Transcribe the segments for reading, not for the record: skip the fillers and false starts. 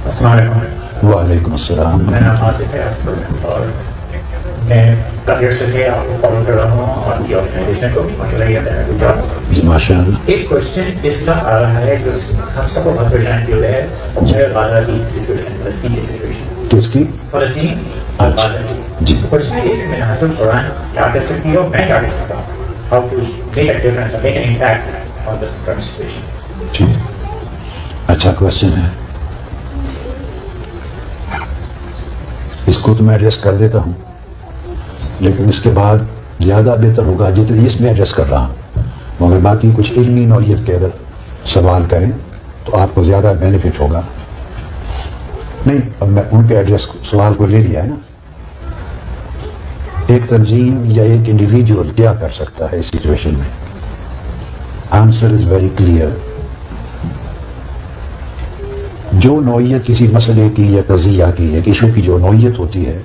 السلام علیکم. وعلیکم السلام. میرا نام آصف ہے اسد اور میں کافی عرصے سے آپ کو فالو کر رہا ہوں اور کی آرگنائزیشن کو بھی ماشاء جی ماشاء اللہ. ایک کوشچن اس کا آ رہا ہے جو ہم سب کو بہت پریشان کیے ہوئے ہے غزہ کی سچویشن، فلسطین کی سچویشن. کس کی؟ فلسطین. جی. کوشچن یہ ہے کہ میں حضرت قرآن کیا کر سکتی ہوں، میں کیا کر سکتا ہوں، how to make a difference اور make an impact on this current situation. ٹھیک، اچھا کوشچن ہے. اس کو تو میں ایڈریس کر دیتا ہوں، لیکن اس کے بعد زیادہ بہتر ہوگا جتنی اس میں ایڈریس کر رہا ہوں، مگر باقی کچھ علمی نوعیت کے اگر سوال کریں تو آپ کو زیادہ بینیفٹ ہوگا. نہیں، اب میں ان کے ایڈریس سوال کو لے لیا ہے نا. ایک تنظیم یا ایک انڈیویجول کیا کر سکتا ہے اس سچویشن میں؟ Answer is very clear. جو نوعیت کسی مسئلے کی یا قضیہ کی ایک ایشو کی جو نوعیت ہوتی ہے،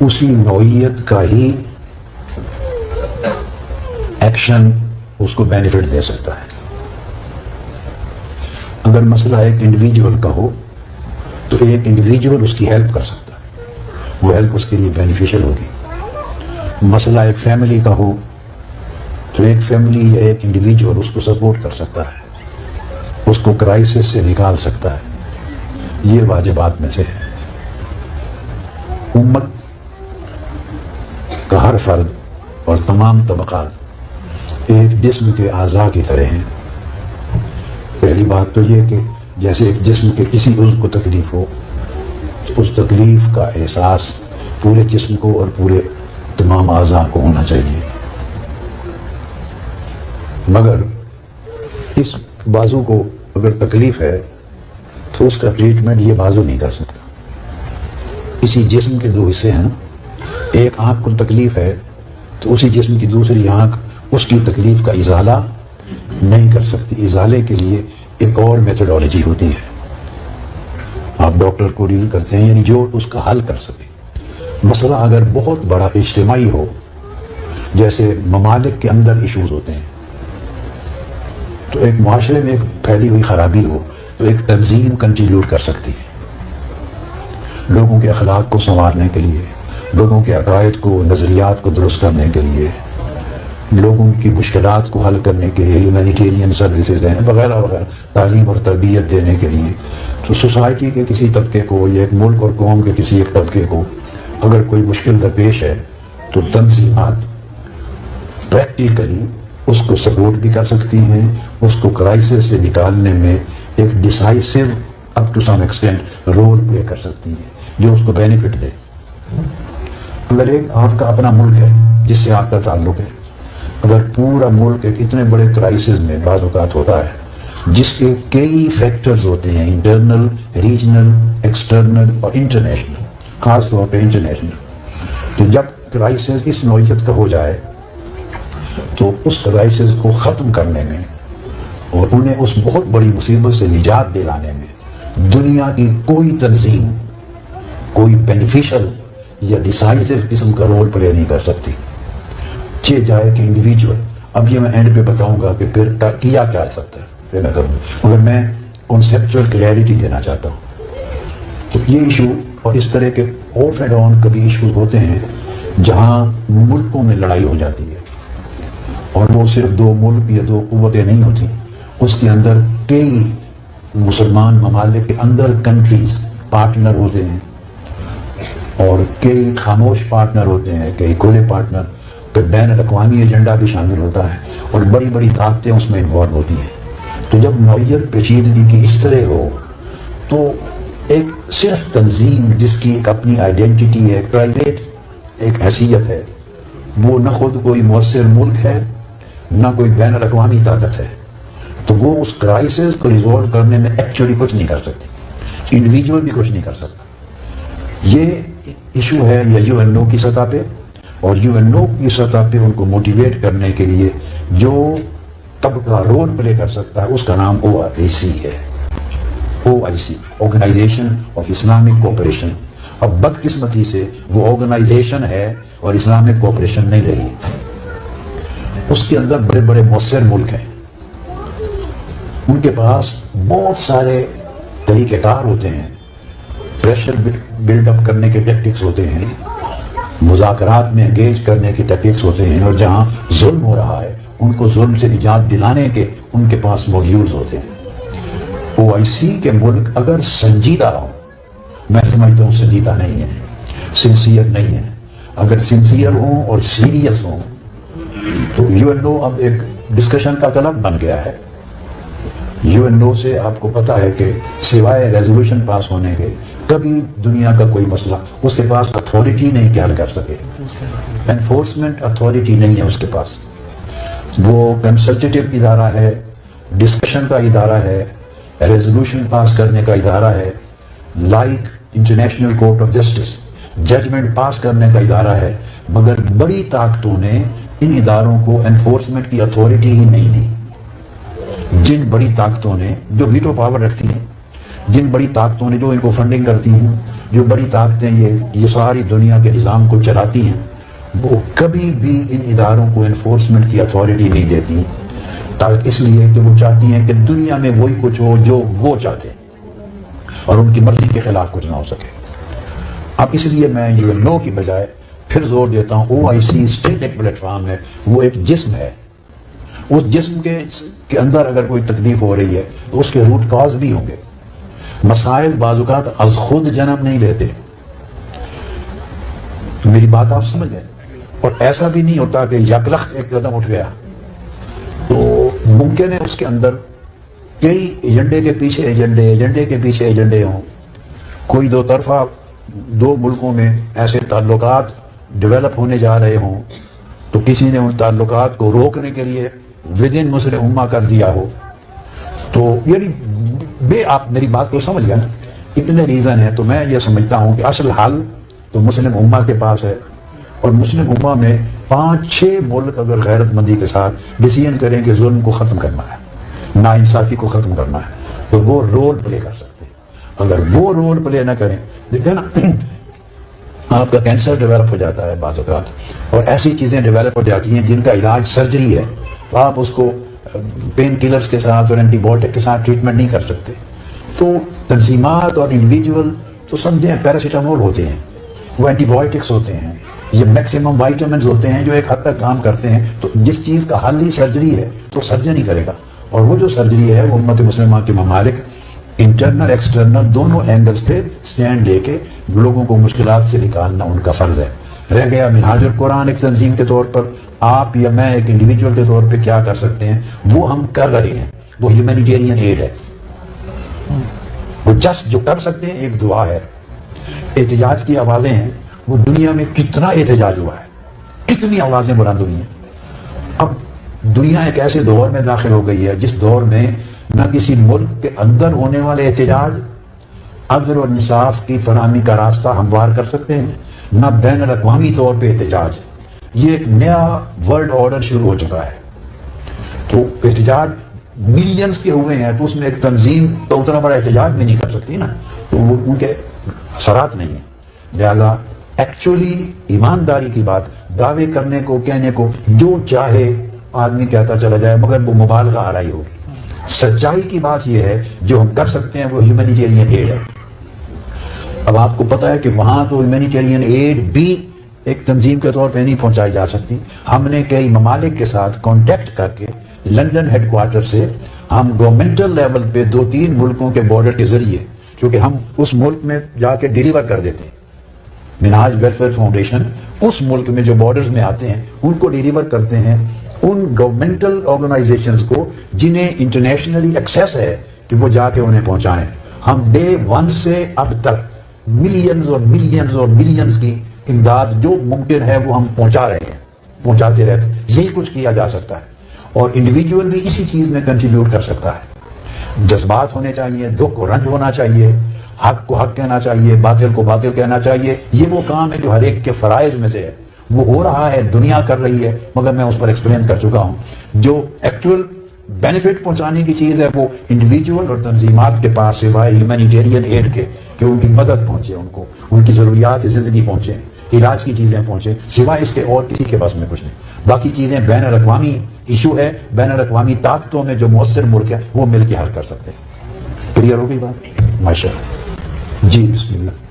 اسی نوعیت کا ہی ایکشن اس کو بینیفٹ دے سکتا ہے. اگر مسئلہ ایک انڈیویجول کا ہو تو ایک انڈیویجول اس کی ہیلپ کر سکتا ہے، وہ ہیلپ اس کے لیے بینیفیشل ہوگی. مسئلہ ایک فیملی کا ہو تو ایک فیملی یا ایک انڈیویجول اس کو سپورٹ کر سکتا ہے، اس کو کرائسس سے نکال سکتا ہے. یہ واجبات میں سے ہے. امت کا ہر فرد اور تمام طبقات ایک جسم کے اعضاء کی طرح ہیں. پہلی بات تو یہ کہ جیسے ایک جسم کے کسی عضو کو تکلیف ہو تو اس تکلیف کا احساس پورے جسم کو اور پورے تمام اعضاء کو ہونا چاہیے. مگر اس بازو کو اگر تکلیف ہے تو اس کا ٹریٹمنٹ یہ بازو نہیں کر سکتا. اسی جسم کے دو حصے ہیں نا. ایک آنکھ کو تکلیف ہے تو اسی جسم کی دوسری آنکھ اس کی تکلیف کا ازالہ نہیں کر سکتی. ازالے کے لیے ایک اور میتھڈالوجی ہوتی ہے. آپ ڈاکٹر کو ڈیل کرتے ہیں، یعنی جو اس کا حل کر سکے. مسئلہ اگر بہت بڑا اجتماعی ہو، جیسے ممالک کے اندر ایشوز ہوتے ہیں، تو ایک معاشرے میں ایک پھیلی ہوئی خرابی ہو تو ایک تنظیم کنٹریبیوٹ کر سکتی ہے لوگوں کے اخلاق کو سنوارنے کے لیے، لوگوں کے عقائد کو، نظریات کو درست کرنے کے لیے، لوگوں کی مشکلات کو حل کرنے کے لیے. ہیومینیٹیرین سروسز ہیں وغیرہ وغیرہ، تعلیم اور تربیت دینے کے لیے. تو سوسائٹی کے کسی طبقے کو یا ایک ملک اور قوم کے کسی ایک طبقے کو اگر کوئی مشکل درپیش ہے تو تنظیمات پریکٹیکلی اس کو سپورٹ بھی کر سکتی ہیں، اس کو کرائسس سے نکالنے میں ایک decisive up to some extent role play کر سکتی ہیں جو اس کو بینیفٹ دے. اگر ایک آپ کا اپنا ملک ہے جس سے آپ کا تعلق ہے، اگر پورا ملک ایک اتنے بڑے کرائسس میں بعض اوقات ہوتا ہے جس کے کئی فیکٹرز ہوتے ہیں، انٹرنل، ریجنل، ایکسٹرنل اور انٹرنیشنل، خاص طور پہ انٹرنیشنل. تو جب کرائسس اس نوعیت کا ہو جائے تو اس کرائسس کو ختم کرنے میں اور انہیں اس بہت بڑی مصیبت سے نجات دلانے میں دنیا کی کوئی تنظیم کوئی بینیفیشل یا ڈیسائزو قسم کا رول پلے نہیں کر سکتی. چاہے جائے کہ انڈیویجول. اب یہ میں اینڈ پہ بتاؤں گا کہ پھر کیا جا سکتا ہے، پھر میں کروں گا، مگر میں کنسیپچول کلیئرٹی دینا چاہتا ہوں. تو یہ ایشو اور اس طرح کے آف اینڈ آن کبھی ایشوز ہوتے ہیں جہاں ملکوں میں لڑائی ہو جاتی ہے، اور وہ صرف دو ملک یا دو قوتیں نہیں ہوتی، اس کے اندر کئی مسلمان ممالک کے اندر کنٹریز پارٹنر ہوتے ہیں اور کئی خاموش پارٹنر ہوتے ہیں، کئی کھلے پارٹنر، پھر بین الاقوامی ایجنڈا بھی شامل ہوتا ہے اور بڑی بڑی طاقتیں اس میں انوالو ہوتی ہیں. تو جب نوعیت پیچیدگی کی اس طرح ہو تو ایک صرف تنظیم جس کی ایک اپنی آئیڈینٹی ہے، پرائیویٹ ایک حیثیت ہے، وہ نہ خود کوئی مؤثر ملک ہے نہ کوئی بین الاقوامی طاقت ہے، تو وہ اس کرائسس کو ریزولو کرنے میں ایکچولی کچھ نہیں کر سکتی. انڈیویجول بھی کچھ نہیں کر سکتا. یہ ایشو ہے یا یو این او کی سطح پہ، اور یو این او کی سطح پہ ان کو موٹیویٹ کرنے کے لیے جو طبقہ رول پلے کر سکتا ہے اس کا نام OIC ہے. OIC، organization of Islamic cooperation. اب بدقسمتی سے وہ آرگنائزیشن ہے اور اسلامک کوآپریشن نہیں رہی. اس کے اندر بڑے بڑے مؤثر ملک ہیں، ان کے پاس بہت سارے طریقہ کار ہوتے ہیں, پریشر بلڈ اپ کرنے کے ٹیکٹکس ہوتے ہیں, مذاکرات میں انگیج کرنے کے ٹیکٹکس ہوتے ہیں, اور جہاں ظلم ہو رہا ہے ان کو ظلم سے نجات دلانے کے ان کے پاس موڈیولز ہوتے ہیں. OIC کے ملک اگر سنجیدہ ہوں, میں سمجھتا ہوں سنجیدہ نہیں ہے, سنسیئر نہیں ہے. اگر سنسیئر ہوں اور سیریس ہوں تو UNO اب ایک ڈسکشن کا کلب بن گیا ہے. UNO سے آپ کو پتا ہے کہ سوائے ریزولوشن پاس ہونے کے کبھی دنیا کا کوئی مسئلہ اس کے پاس اتھارٹی نہیں کہ حل کر سکے. انفورسمنٹ اتھارٹی نہیں ہے اس کے پاس. وہ کنسلٹیٹو ادارہ ہے, ڈسکشن کا ادارہ ہے, ریزولوشن پاس کرنے کا ادارہ ہے, like international court of justice judgment pass کرنے کا ادارہ ہے, مگر بڑی طاقتوں نے ان اداروں کو انفورسمنٹ کی اتھارٹی ہی نہیں دی. جن بڑی طاقتوں نے جو ویٹو پاور رکھتی ہیں, جن بڑی طاقتوں نے جو ان کو فنڈنگ کرتی ہیں, جو بڑی طاقتیں یہ ساری دنیا کے نظام کو چلاتی ہیں, وہ کبھی بھی ان اداروں کو انفورسمنٹ کی اتھارٹی نہیں دیتی, اس لیے کہ وہ چاہتی ہیں کہ دنیا میں وہی کچھ ہو جو وہ چاہتے ہیں اور ان کی مرضی کے خلاف کچھ نہ ہو سکے. اب اس لیے میں UNO کی بجائے پھر زور دیتا ہوں OIC اسٹیٹ ایک پلیٹ فارم ہے, وہ ایک جسم ہے. اس جسم کے اندر اگر کوئی تکلیف ہو رہی ہے تو اس کے روٹ کاز بھی ہوں گے. مسائل بعض اوقات از خود جنم نہیں لیتے, میری بات آپ سمجھ گئے. اور ایسا بھی نہیں ہوتا کہ یکلخت ایک قدم اٹھ گیا. تو ممکن ہے اس کے اندر کئی ایجنڈے کے پیچھے ایجنڈے کے پیچھے ایجنڈے ہوں. کوئی دو طرفہ دو ملکوں میں ایسے تعلقات ڈیولپ ہونے جا رہے ہوں تو کسی نے ان تعلقات کو روکنے کے لیے ود ان مسلم امہ کر دیا ہو. تو یعنی آپ میری بات کو سمجھ گئے نا, اتنے ریزن ہیں. تو میں یہ سمجھتا ہوں کہ اصل حل تو مسلم امہ کے پاس ہے, اور مسلم امہ میں 5-6 ملک اگر غیرت مندی کے ساتھ ڈیسیژن کریں کہ ظلم کو ختم کرنا ہے, ناانصافی کو ختم کرنا ہے, تو وہ رول پلے کر سکتے ہیں. اگر وہ رول پلے نہ کریں, دیکھیں نا آپ کا کینسر ڈیولپ ہو جاتا ہے بعض اوقات, اور ایسی چیزیں ڈیولپ ہو جاتی ہیں جن کا علاج سرجری ہے, تو آپ اس کو پین کلرز کے ساتھ اور اینٹی بایوٹک کے ساتھ ٹریٹمنٹ نہیں کر سکتے. تو تنظیمات اور انڈیویجول تو سمجھیں پیراسیٹامول ہوتے ہیں, وہ اینٹی بایوٹکس ہوتے ہیں, یہ میکسیمم وائٹامنز ہوتے ہیں جو ایک حد تک کام کرتے ہیں. تو جس چیز کا حل ہی سرجری ہے تو سرجن ہی کرے گا, اور وہ جو سرجری ہے وہ امت مسلمہ کے ممالک انٹرنل ایکسٹرنل دونوں اینگلز پہ سٹینڈ لے کے لوگوں کو مشکلات سے نکالنا ان کا فرض ہے. رہ گیا منہاج القرآن ایک تنظیم کے طور پر, آپ یا میں ایک انڈیویجول کے طور پہ کیا کر سکتے ہیں, وہ ہم کر رہے ہیں. وہ ہیومینیٹیرین ایڈ ہے, وہ جسٹ جو کر سکتے ہیں ایک دعا ہے. احتجاج کی آوازیں ہیں, وہ دنیا میں کتنا احتجاج ہوا ہے, کتنی آوازیں بلند ہوئی ہیں. اب دنیا ایک ایسے دور میں داخل ہو گئی ہے جس دور میں نہ کسی ملک کے اندر ہونے والے احتجاج عدل اور انصاف کی فراہمی کا راستہ ہموار کر سکتے ہیں, نہ بین الاقوامی طور پہ احتجاج. یہ ایک نیا ورلڈ آرڈر شروع ہو چکا ہے. تو احتجاج ملینز کے ہوئے ہیں, تو اس میں ایک تنظیم تو اتنا بڑا احتجاج بھی نہیں کر سکتی نا, تو وہ ان کے اثرات نہیں ہیں. لہذا ایکچولی ایمانداری کی بات, دعوے کرنے کو کہنے کو جو چاہے آدمی کہتا چلا جائے, مگر وہ مبالغہ آرائی ہوگی. سچائی کی بات یہ ہے جو ہم کر سکتے ہیں وہ ہیومینیٹیرین ایڈ ہے. اب آپ کو پتا ہے کہ وہاں تو ہیومینیٹیرین ایڈ بھی ایک تنظیم کے طور پہ نہیں پہنچائی جا سکتی. ہم نے کئی ممالک کے ساتھ کانٹیکٹ کر کے لنڈن ہیڈ کوارٹر سے ہم گورنمنٹل لیول پہ 2-3 ملکوں کے بارڈر کے ذریعے, کیونکہ ہم اس ملک میں جا کے ڈیلیور کر دیتے ہیں, منہاج ویلفیئر فاؤنڈیشن اس ملک میں جو بارڈرز میں آتے ہیں ان کو ڈیلیور کرتے ہیں ان گورنمنٹل آرگنائزیشنز کو جنہیں انٹرنیشنلی ایکسیس ہے کہ وہ جا کے انہیں پہنچائیں. ہم ڈے 1 سے اب تک ملینز اور ملینز اور ملینز کی امداد جو ممکن ہے وہ ہم پہنچا رہے ہیں, پہنچاتے رہتے ہیں. یہی کچھ کیا جا سکتا ہے, اور انڈیویجول بھی اسی چیز میں کنٹریبیوٹ کر سکتا ہے. جذبات ہونے چاہیے, دکھ کو رنج ہونا چاہیے, حق کو حق کہنا چاہیے, باطل کو باطل کہنا چاہیے. یہ وہ کام ہے جو ہر ایک کے فرائض میں سے ہے, وہ ہو رہا ہے, دنیا کر رہی ہے, مگر میں اس پر ایکسپلین کر چکا ہوں. جو ایکچوئل بینیفٹ پہنچانے کی چیز ہے وہ انڈیویجول اور تنظیمات کے پاس سوائے ہیومینیٹیرین ایڈ کے کہ ان کی مدد پہنچے, ان کو ان کی ضروریات زندگی پہنچے, علاج کی چیزیں پہنچے, سوائے اس کے اور کسی کے پاس میں کچھ نہیں. باقی چیزیں بین الاقوامی ایشو ہے, بین الاقوامی طاقتوں میں جو مؤثر ملک ہے وہ مل کے حل کر سکتے ہیں. کلیئر ہو گئی بات؟ ماشاء اللہ. جی بسم اللہ.